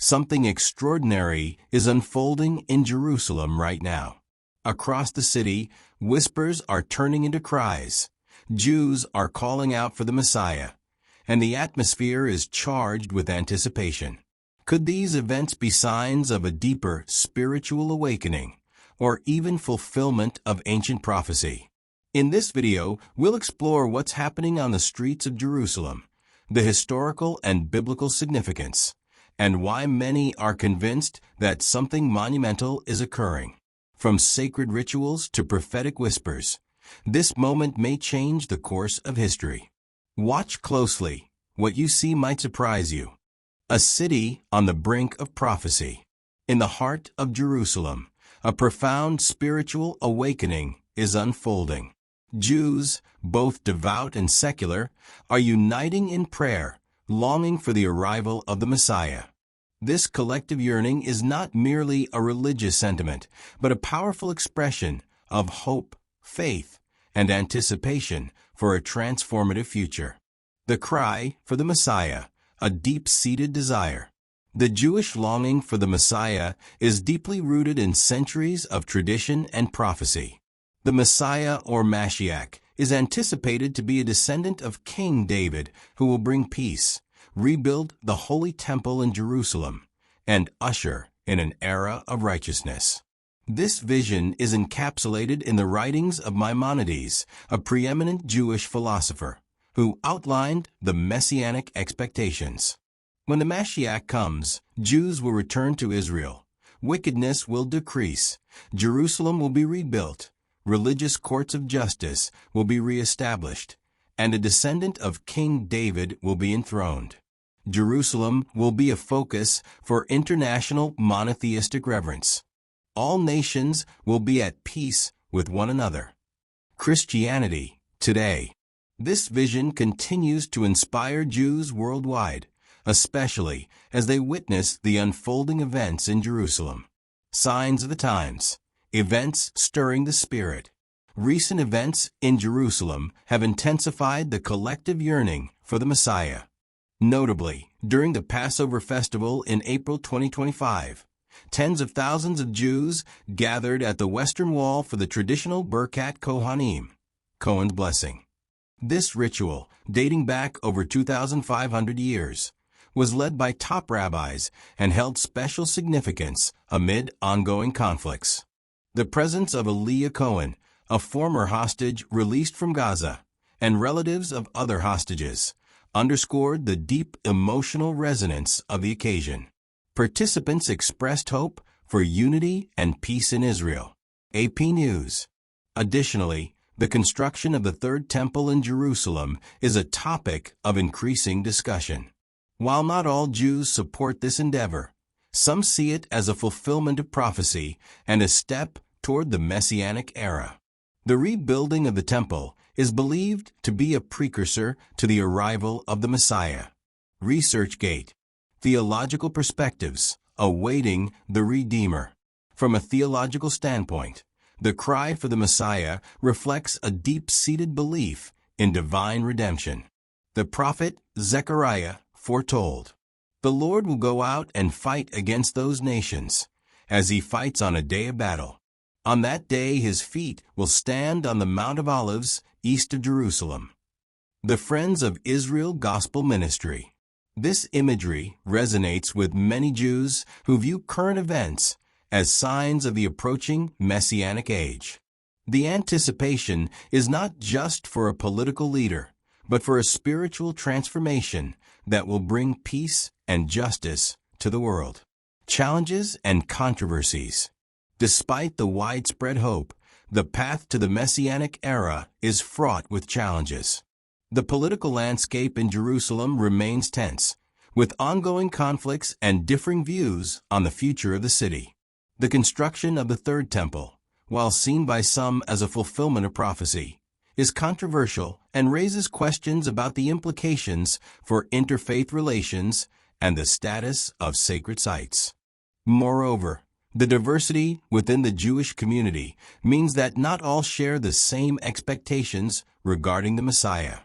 Something extraordinary is unfolding in Jerusalem right now. Across the city, whispers are turning into cries. Jews are calling out for the Messiah, and the atmosphere is charged with anticipation. Could these events be signs of a deeper spiritual awakening, or even fulfillment of ancient prophecy? In this video, we'll explore what's happening on the streets of Jerusalem, the historical and biblical significance, and why many are convinced that something monumental is occurring. From sacred rituals to prophetic whispers, this moment may change the course of history. Watch closely. What you see might surprise you. A city on the brink of prophecy. In the heart of Jerusalem, a profound spiritual awakening is unfolding. Jews, both devout and secular, are uniting in prayer, longing for the arrival of the Messiah. This collective yearning is not merely a religious sentiment, but a powerful expression of hope, faith, and anticipation for a transformative future. The cry for the Messiah, a deep-seated desire. The Jewish longing for the Messiah is deeply rooted in centuries of tradition and prophecy. The Messiah, or Mashiach, is anticipated to be a descendant of King David who will bring peace, rebuild the Holy Temple in Jerusalem, and usher in an era of righteousness. This vision is encapsulated in the writings of Maimonides, a preeminent Jewish philosopher, who outlined the messianic expectations. When the Mashiach comes, Jews will return to Israel, wickedness will decrease, Jerusalem will be rebuilt, religious courts of justice will be reestablished, and a descendant of King David will be enthroned. Jerusalem will be a focus for international monotheistic reverence. All nations will be at peace with one another. Christianity today. This vision continues to inspire Jews worldwide, especially as they witness the unfolding events in Jerusalem. Signs of the times. Events stirring the spirit. Recent events in Jerusalem have intensified the collective yearning for the Messiah. Notably, during the Passover festival in April 2025, tens of thousands of Jews gathered at the Western Wall for the traditional Birkat Kohanim, Cohen's blessing. This ritual, dating back over 2,500 years, was led by top rabbis and held special significance amid ongoing conflicts. The presence of Aliyah Cohen, a former hostage released from Gaza, and relatives of other hostages, underscored the deep emotional resonance of the occasion. Participants expressed hope for unity and peace in Israel. AP News. Additionally, the construction of the Third Temple in Jerusalem is a topic of increasing discussion. While not all Jews support this endeavor, some see it as a fulfillment of prophecy and a step toward the Messianic era. The rebuilding of the temple is believed to be a precursor to the arrival of the Messiah. ResearchGate. Theological perspectives awaiting the Redeemer. From a theological standpoint, the cry for the Messiah reflects a deep-seated belief in divine redemption. The prophet Zechariah foretold, "The Lord will go out and fight against those nations, as he fights on a day of battle. On that day his feet will stand on the Mount of Olives east of Jerusalem." The Friends of Israel Gospel Ministry. This imagery resonates with many Jews who view current events as signs of the approaching Messianic age. The anticipation is not just for a political leader, but for a spiritual transformation that will bring peace and justice to the world. Challenges and controversies. Despite the widespread hope, the path to the Messianic era is fraught with challenges. The political landscape in Jerusalem remains tense, with ongoing conflicts and differing views on the future of the city. The construction of the Third Temple, while seen by some as a fulfillment of prophecy, is controversial and raises questions about the implications for interfaith relations and the status of sacred sites. Moreover, the diversity within the Jewish community means that not all share the same expectations regarding the Messiah.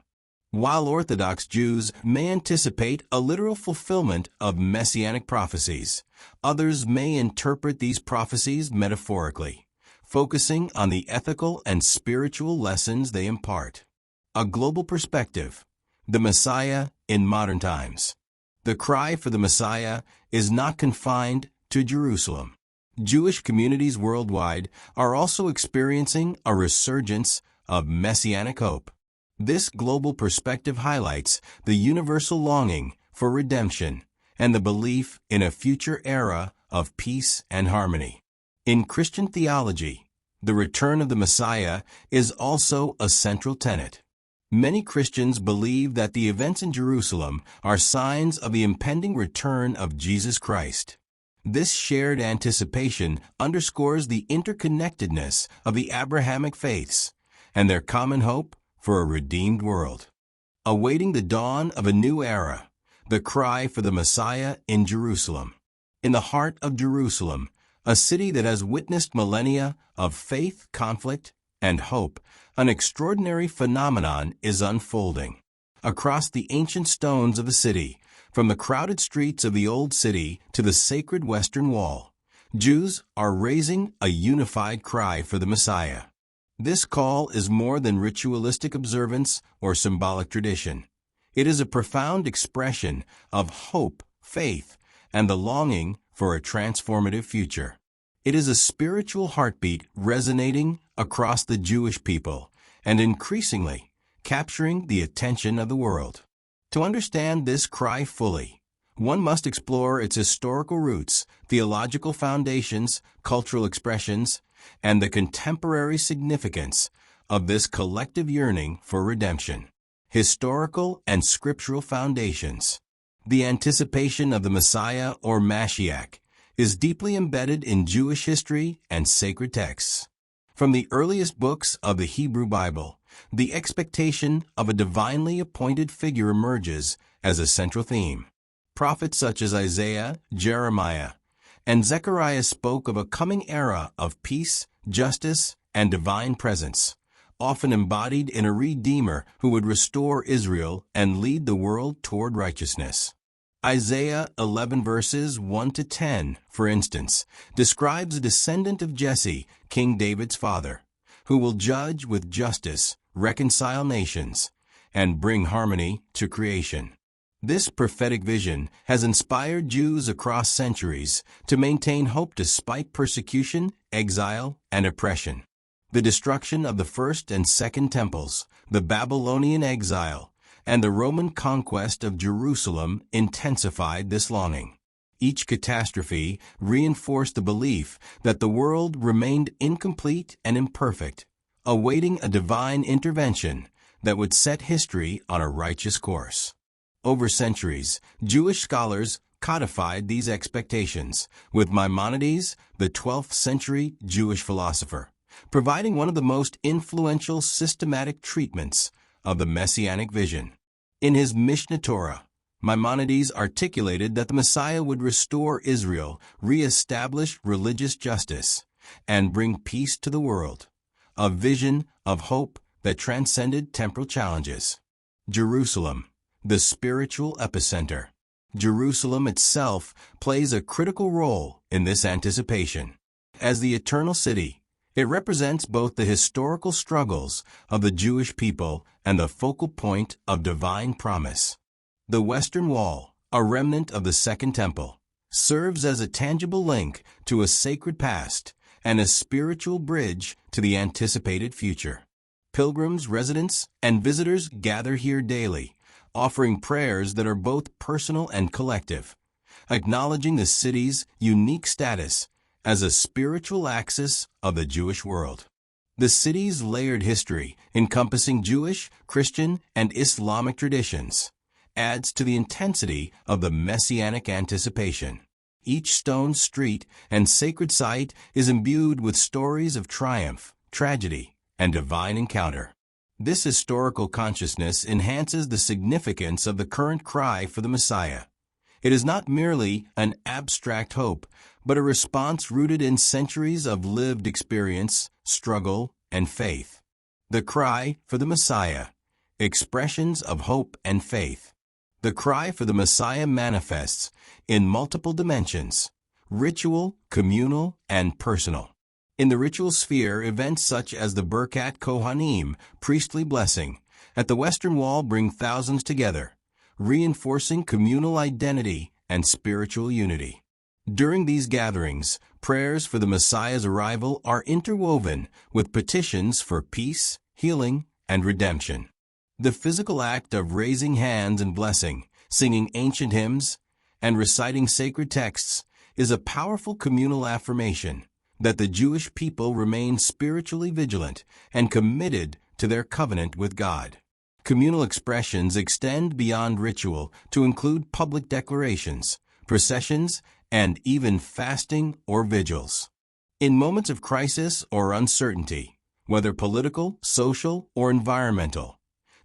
While Orthodox Jews may anticipate a literal fulfillment of messianic prophecies, others may interpret these prophecies metaphorically, focusing on the ethical and spiritual lessons they impart. A global perspective. The Messiah in modern times. The cry for the Messiah is not confined to Jerusalem. Jewish communities worldwide are also experiencing a resurgence of messianic hope. This global perspective highlights the universal longing for redemption and the belief in a future era of peace and harmony. In Christian theology, the return of the Messiah is also a central tenet. Many Christians believe that the events in Jerusalem are signs of the impending return of Jesus Christ. This shared anticipation underscores the interconnectedness of the Abrahamic faiths and their common hope for a redeemed world. Awaiting the dawn of a new era, the cry for the Messiah in Jerusalem. In the heart of Jerusalem, a city that has witnessed millennia of faith, conflict, and hope, an extraordinary phenomenon is unfolding. Across the ancient stones of the city, from the crowded streets of the Old City to the sacred Western Wall, Jews are raising a unified cry for the Messiah. This call is more than ritualistic observance or symbolic tradition. It is a profound expression of hope, faith, and the longing for a transformative future. It is a spiritual heartbeat resonating across the Jewish people and increasingly capturing the attention of the world. To understand this cry fully, one must explore its historical roots, theological foundations, cultural expressions, and the contemporary significance of this collective yearning for redemption. Historical and scriptural foundations. The anticipation of the Messiah or Mashiach is deeply embedded in Jewish history and sacred texts. From the earliest books of the Hebrew Bible, the expectation of a divinely appointed figure emerges as a central theme. Prophets such as Isaiah, Jeremiah, and Zechariah spoke of a coming era of peace, justice, and divine presence, often embodied in a Redeemer who would restore Israel and lead the world toward righteousness. Isaiah 11 verses 1 to 10, for instance, describes a descendant of Jesse, King David's father, who will judge with justice, reconcile nations, and bring harmony to creation. This prophetic vision has inspired Jews across centuries to maintain hope despite persecution, exile, and oppression. The destruction of the first and second temples, the Babylonian exile, and the Roman conquest of Jerusalem intensified this longing. Each catastrophe reinforced the belief that the world remained incomplete and imperfect, awaiting a divine intervention that would set history on a righteous course. Over centuries, Jewish scholars codified these expectations, with Maimonides, the 12th century Jewish philosopher, providing one of the most influential systematic treatments of the Messianic vision. In his Mishneh Torah, Maimonides articulated that the Messiah would restore Israel, re-establish religious justice, and bring peace to the world, a vision of hope that transcended temporal challenges. Jerusalem, the spiritual epicenter. Jerusalem itself plays a critical role in this anticipation. As the eternal city, it represents both the historical struggles of the Jewish people and the focal point of divine promise. The Western Wall, a remnant of the Second Temple, serves as a tangible link to a sacred past and a spiritual bridge to the anticipated future. Pilgrims, residents, and visitors gather here daily, offering prayers that are both personal and collective, acknowledging the city's unique status as a spiritual axis of the Jewish world. The city's layered history, encompassing Jewish, Christian, and Islamic traditions, adds to the intensity of the messianic anticipation. Each stone street and sacred site is imbued with stories of triumph, tragedy, and divine encounter. This historical consciousness enhances the significance of the current cry for the Messiah. It is not merely an abstract hope, but a response rooted in centuries of lived experience, struggle, and faith. The cry for the Messiah expressions of hope and faith. The cry for the Messiah manifests in multiple dimensions: ritual, communal, and personal. In the ritual sphere, events such as the Birkat Kohanim, priestly blessing, at the Western Wall bring thousands together, reinforcing communal identity and spiritual unity. During these gatherings, prayers for the Messiah's arrival are interwoven with petitions for peace, healing, and redemption. The physical act of raising hands and blessing, singing ancient hymns, and reciting sacred texts is a powerful communal affirmation that the Jewish people remain spiritually vigilant and committed to their covenant with God. Communal expressions extend beyond ritual to include public declarations, processions, and even fasting or vigils. In moments of crisis or uncertainty, whether political, social, or environmental,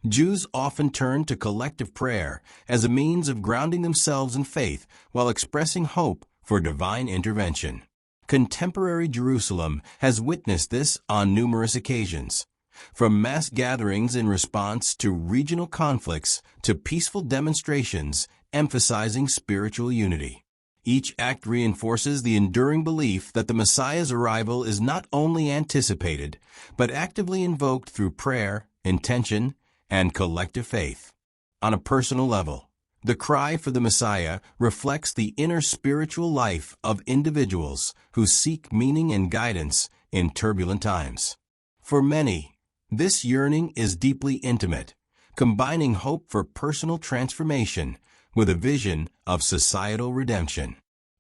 Jews often turn to collective prayer as a means of grounding themselves in faith while expressing hope for divine intervention. Contemporary Jerusalem has witnessed this on numerous occasions, from mass gatherings in response to regional conflicts to peaceful demonstrations emphasizing spiritual unity. Each act reinforces the enduring belief that the Messiah's arrival is not only anticipated, but actively invoked through prayer, intention, and collective faith. On a personal level, the cry for the Messiah reflects the inner spiritual life of individuals who seek meaning and guidance in turbulent times. For many, this yearning is deeply intimate, combining hope for personal transformation with a vision of societal redemption.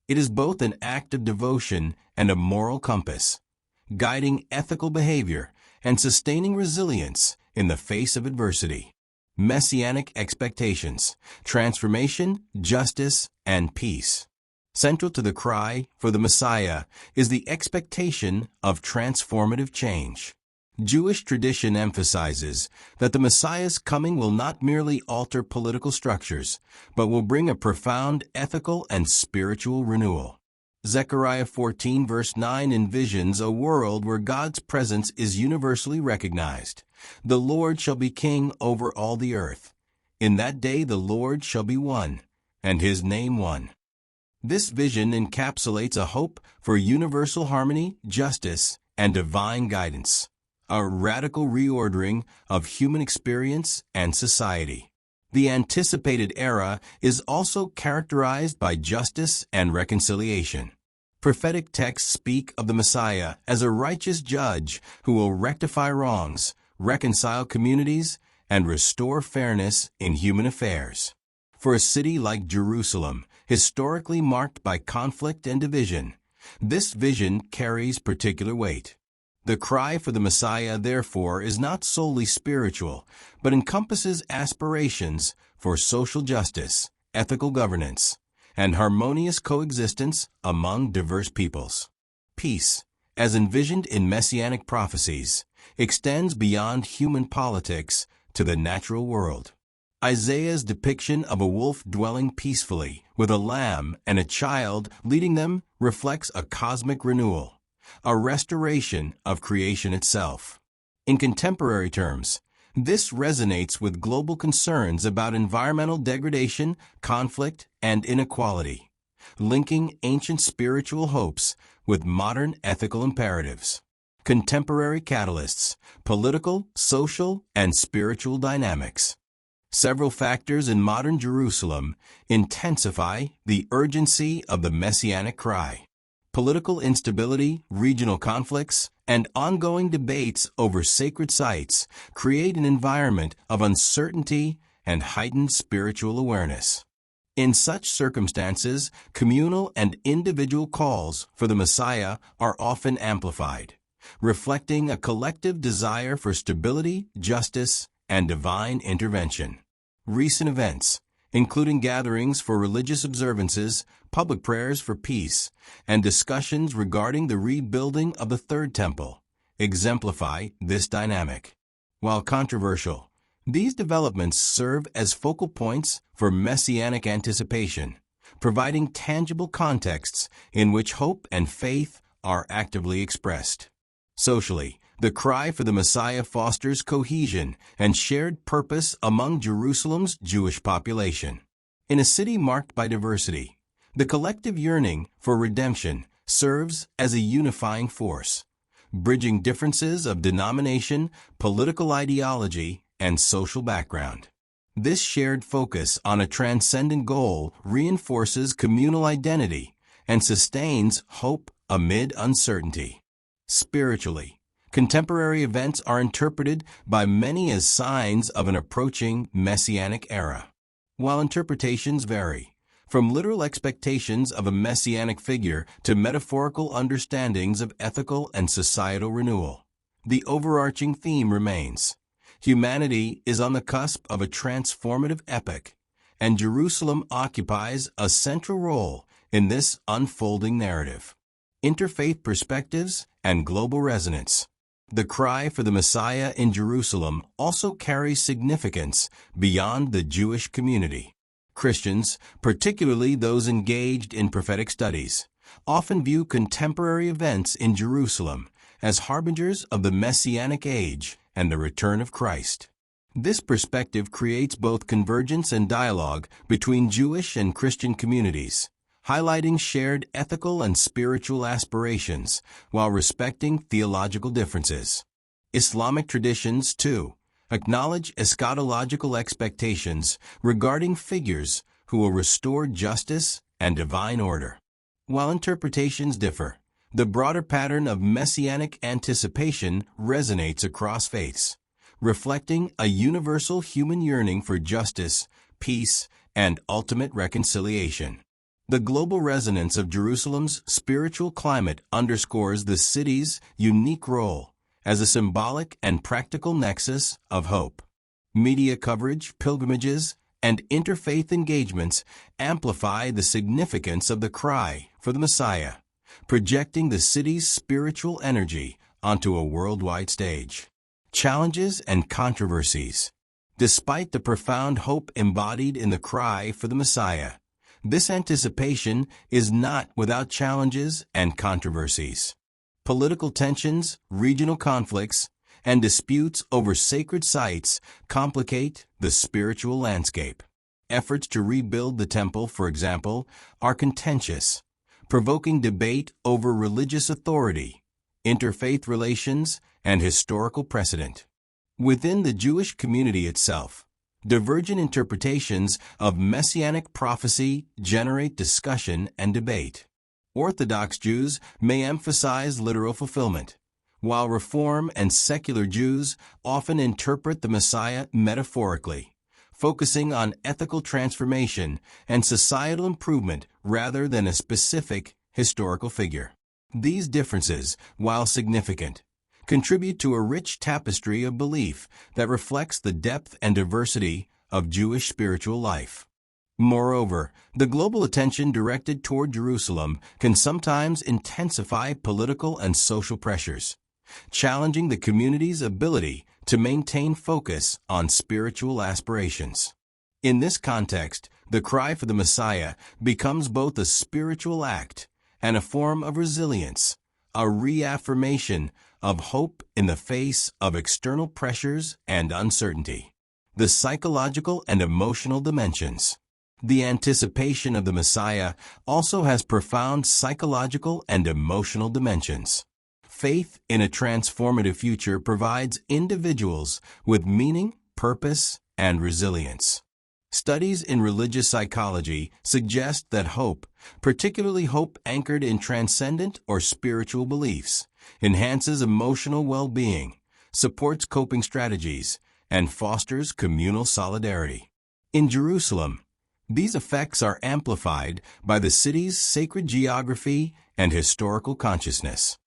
It is both an act of devotion and a moral compass, guiding ethical behavior and sustaining resilience in the face of adversity. Messianic expectations, transformation, justice, and peace. Central to the cry for the Messiah is the expectation of transformative change. Jewish tradition emphasizes that the Messiah's coming will not merely alter political structures, but will bring a profound ethical and spiritual renewal. Zechariah 14 verse 9 envisions a world where God's presence is universally recognized. The Lord shall be king over all the earth. In that day the Lord shall be one, and his name one. This vision encapsulates a hope for universal harmony, justice, and divine guidance, a radical reordering of human experience and society. The anticipated era is also characterized by justice and reconciliation. Prophetic texts speak of the Messiah as a righteous judge who will rectify wrongs, reconcile communities, and restore fairness in human affairs. For a city like Jerusalem, historically marked by conflict and division, this vision carries particular weight. The cry for the Messiah, therefore, is not solely spiritual, but encompasses aspirations for social justice, ethical governance, and harmonious coexistence among diverse peoples. Peace, as envisioned in messianic prophecies, extends beyond human politics to the natural world. Isaiah's depiction of a wolf dwelling peacefully with a lamb and a child leading them reflects a cosmic renewal, a restoration of creation itself. In contemporary terms, this resonates with global concerns about environmental degradation, conflict, and inequality, linking ancient spiritual hopes with modern ethical imperatives. Contemporary catalysts, political, social, and spiritual dynamics. Several factors in modern Jerusalem intensify the urgency of the messianic cry. Political instability, regional conflicts, and ongoing debates over sacred sites create an environment of uncertainty and heightened spiritual awareness. In such circumstances, communal and individual calls for the Messiah are often amplified, reflecting a collective desire for stability, justice, and divine intervention. Recent events, including gatherings for religious observances, public prayers for peace, and discussions regarding the rebuilding of the Third Temple, exemplify this dynamic. While controversial, these developments serve as focal points for messianic anticipation, providing tangible contexts in which hope and faith are actively expressed. Socially, The cry for the Messiah fosters cohesion and shared purpose among Jerusalem's Jewish population. In a city marked by diversity, the collective yearning for redemption serves as a unifying force, bridging differences of denomination, political ideology, and social background. This shared focus on a transcendent goal reinforces communal identity and sustains hope amid uncertainty. Spiritually, contemporary events are interpreted by many as signs of an approaching messianic era. While interpretations vary, from literal expectations of a messianic figure to metaphorical understandings of ethical and societal renewal, the overarching theme remains. Humanity is on the cusp of a transformative epoch, and Jerusalem occupies a central role in this unfolding narrative. Interfaith perspectives and global resonance. The cry for the Messiah in Jerusalem also carries significance beyond the Jewish community. Christians, particularly those engaged in prophetic studies, often view contemporary events in Jerusalem as harbingers of the Messianic age and the return of Christ. This perspective creates both convergence and dialogue between Jewish and Christian communities, highlighting shared ethical and spiritual aspirations while respecting theological differences. Islamic traditions, too, acknowledge eschatological expectations regarding figures who will restore justice and divine order. While interpretations differ, the broader pattern of messianic anticipation resonates across faiths, reflecting a universal human yearning for justice, peace, and ultimate reconciliation. The global resonance of Jerusalem's spiritual climate underscores the city's unique role as a symbolic and practical nexus of hope. Media coverage, pilgrimages, and interfaith engagements amplify the significance of the cry for the Messiah, projecting the city's spiritual energy onto a worldwide stage. Challenges and controversies. Despite the profound hope embodied in the cry for the Messiah, this anticipation is not without challenges and controversies. Political tensions, regional conflicts, and disputes over sacred sites complicate the spiritual landscape. Efforts to rebuild the temple, for example, are contentious, provoking debate over religious authority, interfaith relations, and historical precedent. Within the Jewish community itself, divergent interpretations of messianic prophecy generate discussion and debate. Orthodox Jews may emphasize literal fulfillment, while Reform and secular Jews often interpret the Messiah metaphorically, focusing on ethical transformation and societal improvement rather than a specific historical figure. These differences, while significant, contribute to a rich tapestry of belief that reflects the depth and diversity of Jewish spiritual life. Moreover, the global attention directed toward Jerusalem can sometimes intensify political and social pressures, challenging the community's ability to maintain focus on spiritual aspirations. In this context, the cry for the Messiah becomes both a spiritual act and a form of resilience, a reaffirmation of hope in the face of external pressures and uncertainty. The psychological and emotional dimensions. The anticipation of the Messiah also has profound psychological and emotional dimensions. Faith in a transformative future provides individuals with meaning, purpose, and resilience. Studies in religious psychology suggest that hope, particularly hope anchored in transcendent or spiritual beliefs, enhances emotional well-being, supports coping strategies, and fosters communal solidarity. In Jerusalem, these effects are amplified by the city's sacred geography and historical consciousness.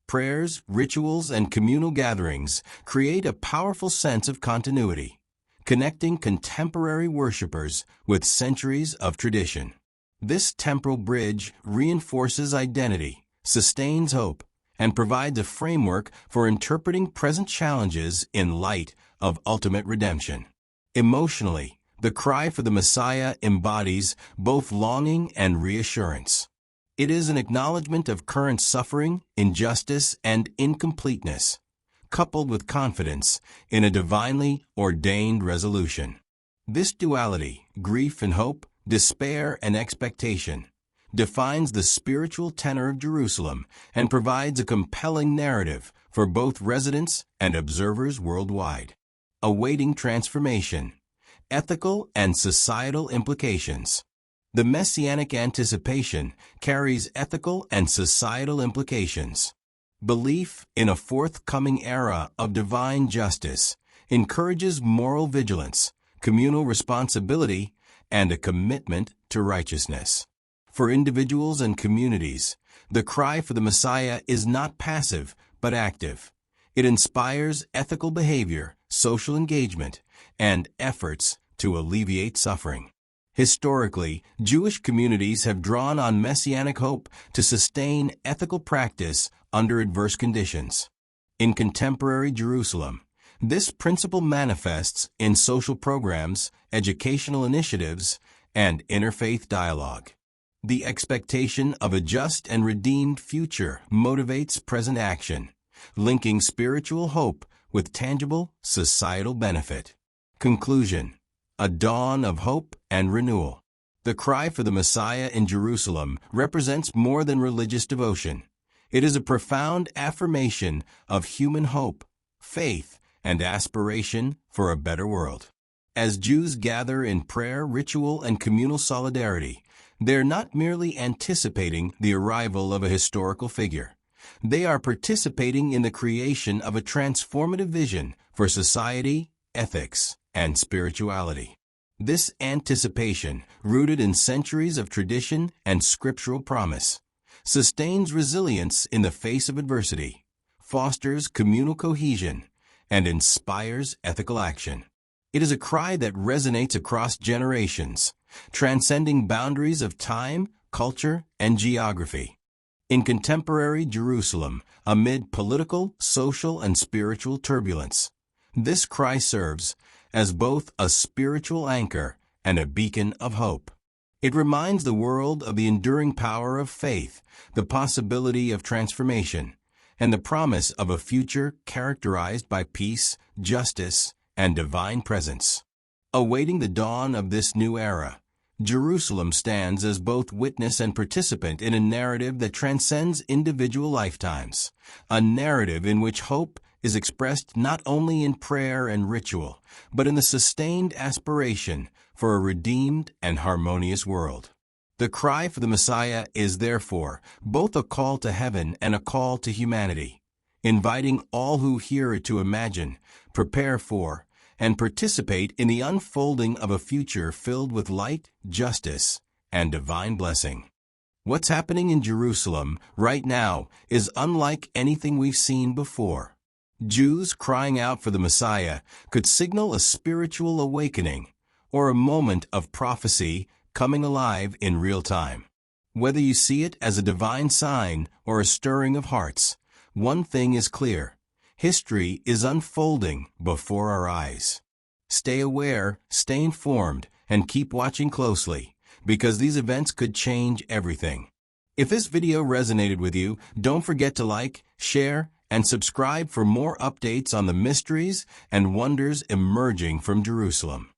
Prayers, rituals, and communal gatherings create a powerful sense of continuity, connecting contemporary worshipers with centuries of tradition. This temporal bridge reinforces identity, sustains hope, and provides a framework for interpreting present challenges in light of ultimate redemption. Emotionally, the cry for the Messiah embodies both longing and reassurance. It is an acknowledgement of current suffering, injustice, and incompleteness, coupled with confidence in a divinely ordained resolution. This duality, grief and hope, despair and expectation, defines the spiritual tenor of Jerusalem and provides a compelling narrative for both residents and observers worldwide. Awaiting transformation, ethical and societal implications. The messianic anticipation carries ethical and societal implications. Belief in a forthcoming era of divine justice encourages moral vigilance, communal responsibility, and a commitment to righteousness. For individuals and communities, the cry for the Messiah is not passive but active. It inspires ethical behavior, social engagement, and efforts to alleviate suffering. Historically, Jewish communities have drawn on messianic hope to sustain ethical practice under adverse conditions. In contemporary Jerusalem, this principle manifests in social programs, educational initiatives, and interfaith dialogue. The expectation of a just and redeemed future motivates present action, linking spiritual hope with tangible societal benefit. Conclusion: a dawn of hope and renewal. The cry for the Messiah in Jerusalem represents more than religious devotion. It is a profound affirmation of human hope, faith, and aspiration for a better world. As Jews gather in prayer, ritual, and communal solidarity, they're not merely anticipating the arrival of a historical figure. They are participating in the creation of a transformative vision for society, ethics, and spirituality. This anticipation, rooted in centuries of tradition and scriptural promise, sustains resilience in the face of adversity, fosters communal cohesion, and inspires ethical action. It is a cry that resonates across generations, transcending boundaries of time, culture, and geography. In contemporary Jerusalem, amid political, social, and spiritual turbulence, this cry serves as both a spiritual anchor and a beacon of hope. It reminds the world of the enduring power of faith, the possibility of transformation, and the promise of a future characterized by peace, justice, and divine presence. Awaiting the dawn of this new era, Jerusalem stands as both witness and participant in a narrative that transcends individual lifetimes, a narrative in which hope is expressed not only in prayer and ritual, but in the sustained aspiration for a redeemed and harmonious world. The cry for the Messiah is therefore both a call to heaven and a call to humanity, inviting all who hear it to imagine, prepare for, and participate in the unfolding of a future filled with light, justice, and divine blessing. What's happening in Jerusalem right now is unlike anything we've seen before. Jews crying out for the Messiah could signal a spiritual awakening or a moment of prophecy coming alive in real time. Whether you see it as a divine sign or a stirring of hearts, one thing is clear: history is unfolding before our eyes. Stay aware, stay informed, and keep watching closely, because these events could change everything. If this video resonated with you, don't forget to like, share, and subscribe for more updates on the mysteries and wonders emerging from Jerusalem.